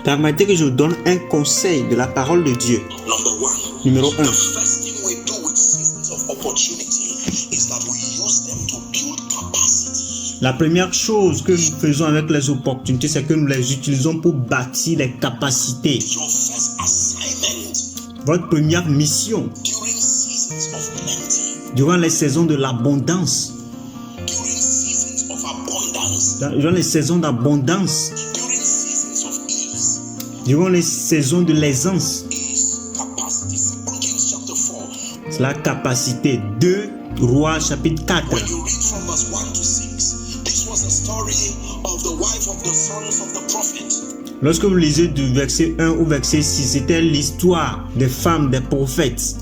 Permettez que je vous donne un conseil de la parole de Dieu. Numéro 1. La première chose que nous faisons avec les opportunités, c'est que nous les utilisons pour bâtir les capacités. Votre première mission durant les saisons de l'abondance, durant les saisons d'abondance, durant les saisons de l'aisance, c'est la capacité. 2 Rois chapitre 4. Lorsque vous lisez du verset 1 au verset 6, c'était l'histoire des femmes des prophètes.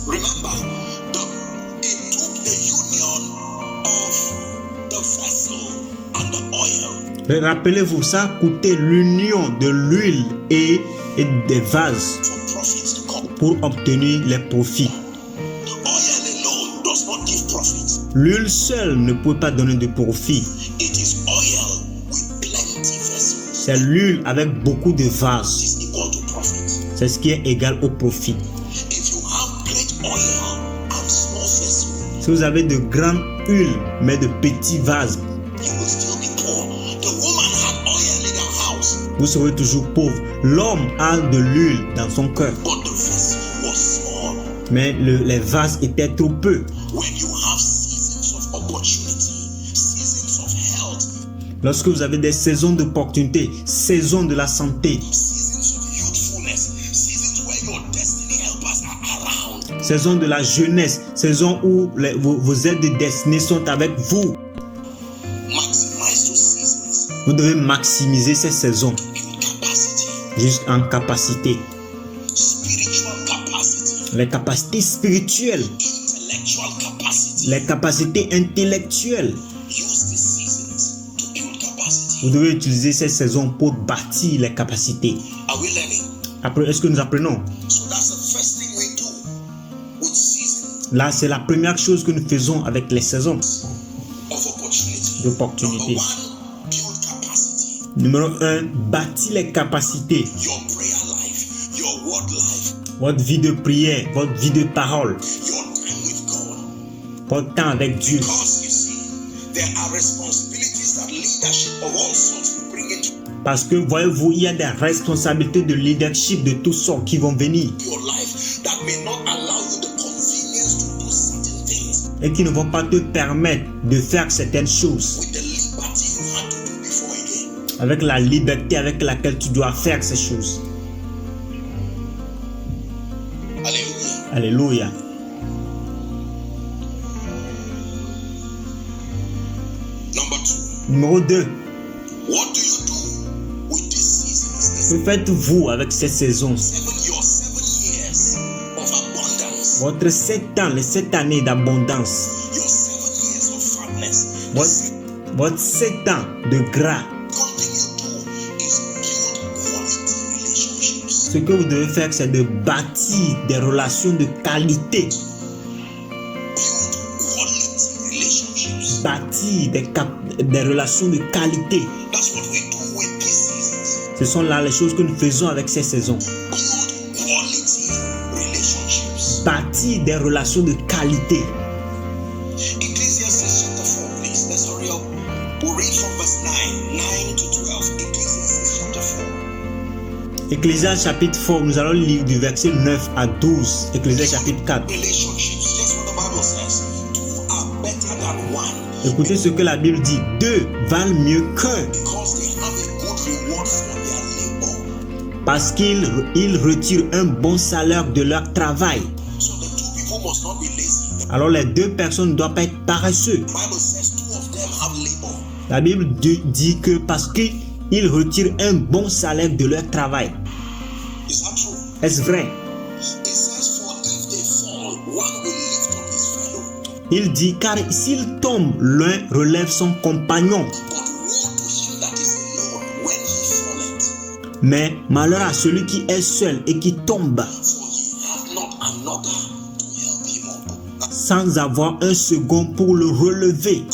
Rappelez-vous, ça a coûté l'union de l'huile et des vases pour obtenir les profits. L'huile seule ne peut pas donner de profit. C'est l'huile avec beaucoup de vases. C'est ce qui est égal au profit. Si vous avez de grandes huiles, mais de petits vases, vous serez toujours pauvre. L'homme a de l'huile dans son cœur, mais les vases étaient trop peu. Lorsque vous avez des saisons d'opportunité, saisons de la santé, saison de la jeunesse, saison où vos aides de destinée sont avec vous, vous devez maximiser ces saisons juste en capacité. Les capacités spirituelles, les capacités intellectuelles. Vous devez utiliser ces saisons pour bâtir les capacités. Après, est-ce que nous apprenons? Là, c'est la première chose que nous faisons avec les saisons d'opportunités. Numéro 1, bâtir les capacités. Votre vie de prière, votre vie de parole, votre temps avec Dieu. Parce que, voyez-vous, il y a des responsabilités de leadership de toutes sortes qui vont venir et qui ne vont pas te permettre de faire certaines choses avec la liberté avec laquelle tu dois faire ces choses. Alléluia. Numéro 2. Que faites-vous avec ces saisons? Votre 7 ans, les 7 années d'abondance. Votre 7 ans de gras. Ce que vous devez faire, c'est de bâtir des relations de qualité. Bâtir des relations de qualité. Ce sont là les choses que nous faisons avec ces saisons. Bâtir des relations de qualité. Ecclésiaste chapitre 4, nous allons lire du verset 9 à 12. Ecclésiaste chapitre 4. Écoutez ce que la Bible dit. 2 valent mieux qu'un. Parce qu'ils retirent un bon salaire de leur travail. Alors les 2 personnes ne doivent pas être paresseux. La Bible dit que parce qu'ils retirent un bon salaire de leur travail. Est-ce vrai? Il dit car s'il tombe, l'un relève son compagnon. Mais malheur à celui qui est seul et qui tombe sans avoir un second pour le relever.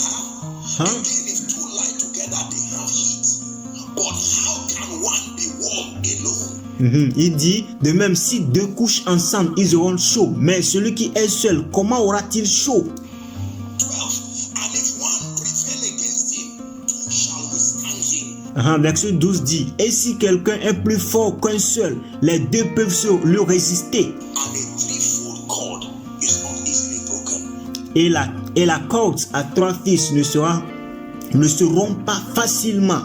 Il dit, de même si deux couchent ensemble, ils auront chaud. Mais celui qui est seul, comment aura-t-il chaud? Verset 12 dit, et si quelqu'un est plus fort qu'un seul, les deux peuvent lui résister. Et la corde à trois fils ne seront pas facilement.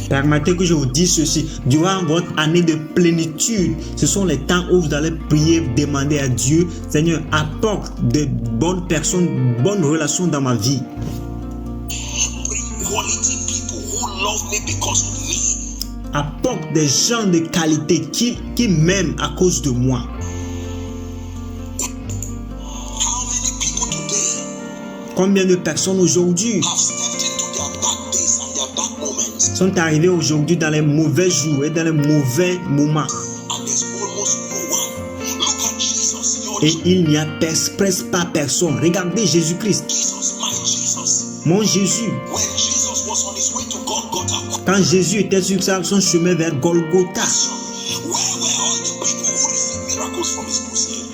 Permettez que je vous dise ceci, durant votre année de plénitude, ce sont les temps où vous allez prier, demander à Dieu, Seigneur, apporte de bonnes personnes, bonnes relations dans ma vie. Apporte des gens de qualité qui m'aiment à cause de moi. Combien de personnes aujourd'hui sont arrivés aujourd'hui dans les mauvais jours et dans les mauvais moments. Et il n'y a presque pas personne. Regardez Jésus-Christ. Mon Jésus. Quand Jésus était sur son chemin vers Golgotha,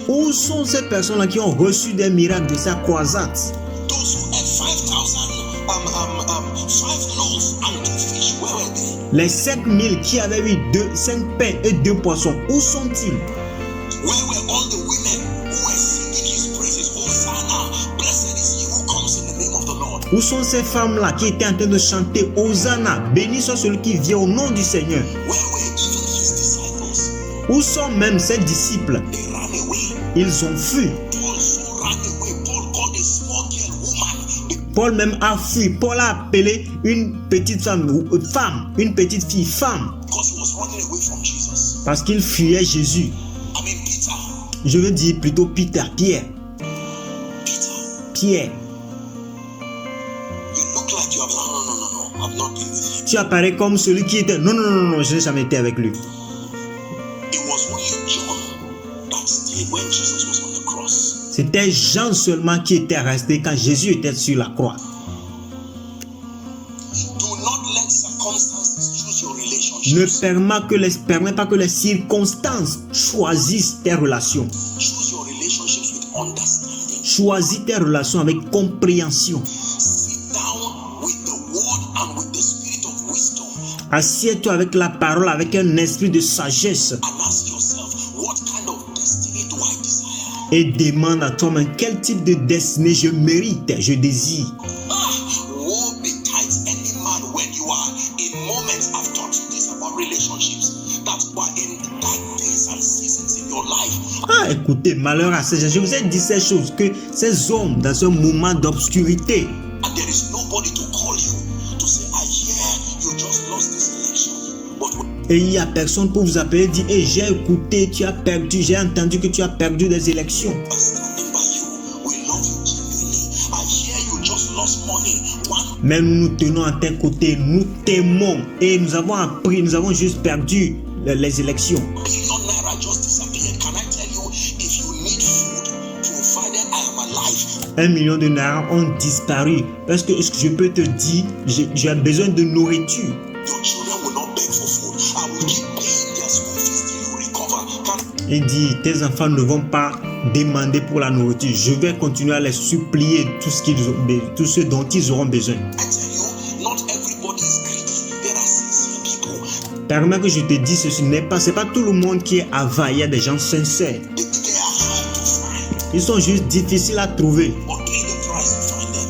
où sont ces personnes-là qui ont reçu des miracles de sa croisade? Les 7000 qui avaient eu 5 pains et 2 poissons, où sont-ils? Où sont ces femmes-là qui étaient en train de chanter Hosanna, béni soit celui qui vient au nom du Seigneur? Où sont même ses disciples? Ils ont fui. Paul même a fui. Paul a appelé une petite femme, une petite fille, femme. Parce qu'il fuyait Jésus. Je veux dire plutôt Pierre. Tu apparais comme celui qui était... Non, je n'ai jamais été avec lui. C'était Jean seulement qui était resté quand Jésus était sur la croix. Ne permets pas que les circonstances choisissent tes relations. Choisis tes relations avec compréhension. Assieds-toi avec la parole, avec un esprit de sagesse. Et demande à toi-même quel type de destinée je mérite, je désire. Écoutez, malheur à ces gens. Je vous ai dit ces choses, que ces hommes dans ce moment d'obscurité, et il n'y a personne pour vous appeler et dire, hey, j'ai écouté, tu as perdu, j'ai entendu que tu as perdu des élections. Mais nous nous tenons à tes côtés, nous t'aimons et nous avons appris, nous avons juste perdu les élections. 1 million de naira ont disparu. Parce que je peux te dire, j'ai besoin de nourriture. Il dit, tes enfants ne vont pas demander pour la nourriture. Je vais continuer à les supplier tout ce dont ils auront besoin. Permets que je te dise ceci, c'est pas tout le monde qui est avare, il y a des gens sincères. Ils sont juste difficiles à trouver.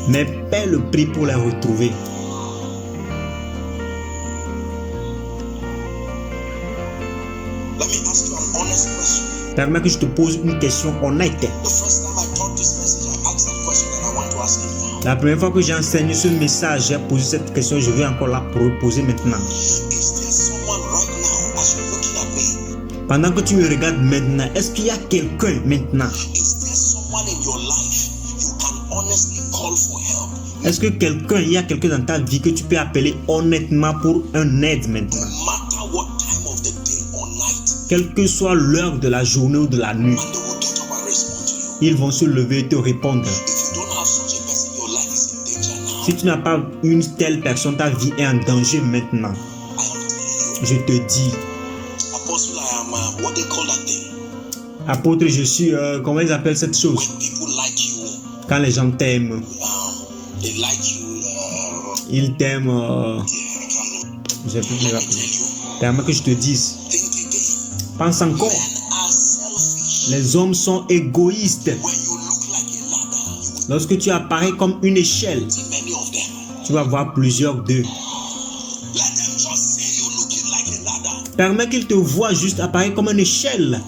Mais paie le prix pour les retrouver. Permets que je te pose une question honnête. La première fois que j'ai enseigné ce message, j'ai posé cette question, je vais encore la poser maintenant. Pendant que tu me regardes maintenant, est-ce qu'il y a quelqu'un maintenant? Est-ce que il y a quelqu'un dans ta vie que tu peux appeler honnêtement pour un aide maintenant? Quelle que soit l'heure de la journée ou de la nuit. ils vont se lever et te répondre. Si tu n'as pas une telle personne, ta vie est en danger maintenant. Je te dis. Apôtre, je suis, comment ils appellent cette chose? Quand les gens t'aiment. Ils t'aiment. Je peux me rappeler. Permets que je te dise. Pense encore. Les hommes sont égoïstes. Lorsque tu apparais comme une échelle, tu vas voir plusieurs d'eux. Permets qu'ils te voient juste apparaître comme une échelle.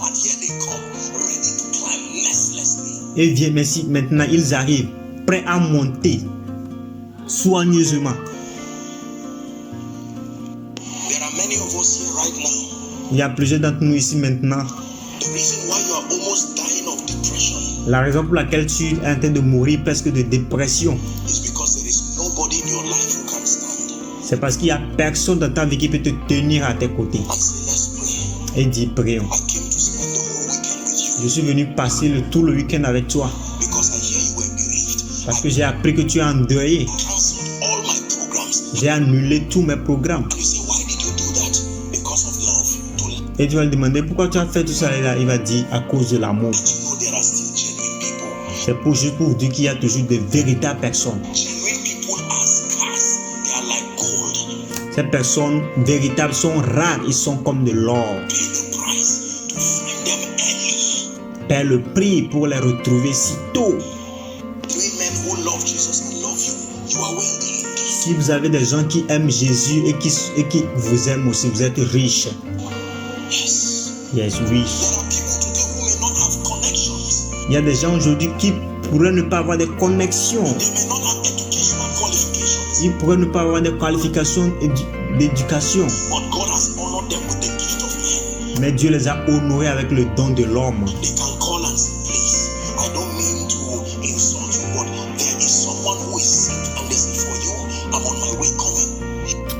Et viens, merci. Maintenant, ils arrivent, prêts à monter soigneusement. Il y a plusieurs d'entre nous ici maintenant. La raison pour laquelle tu es en train de mourir presque de dépression, c'est parce qu'il n'y a personne dans ta vie qui peut te tenir à tes côtés. Et dis, prions. Je suis venu passer tout le week-end avec toi. Parce que j'ai appris que tu es endeuillé. J'ai annulé tous mes programmes. Et tu vas lui demander pourquoi tu as fait tout ça. Là, il va dire à cause de l'amour. C'est juste pour vous dire qu'il y a toujours de véritables personnes. Ces personnes véritables sont rares. Ils sont comme de l'or. Paie le prix pour les retrouver si tôt. Si vous avez des gens qui aiment Jésus et qui vous aiment aussi, vous êtes riches. Yes, oui. Il y a des gens aujourd'hui qui pourraient ne pas avoir de connexions. Ils pourraient ne pas avoir de qualifications d'éducation. Mais Dieu les a honorés avec le don de l'homme.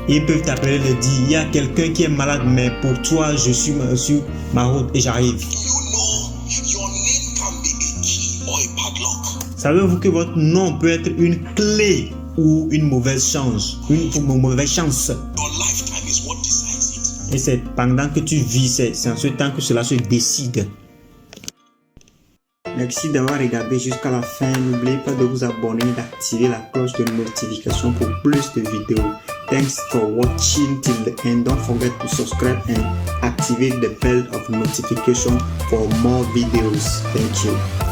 Ils peuvent t'appeler et dire, il y a quelqu'un qui est malade, mais pour toi, je suis sur ma route et j'arrive. Savez-vous que votre nom peut être une clé ou une mauvaise chance, Et c'est pendant que tu vis, c'est en ce temps que cela se décide. Merci d'avoir regardé jusqu'à la fin. N'oubliez pas de vous abonner et d'activer la cloche de notification pour plus de vidéos. Thanks for watching till the end. Don't forget to subscribe and activate the bell of notification for more videos. Thank you.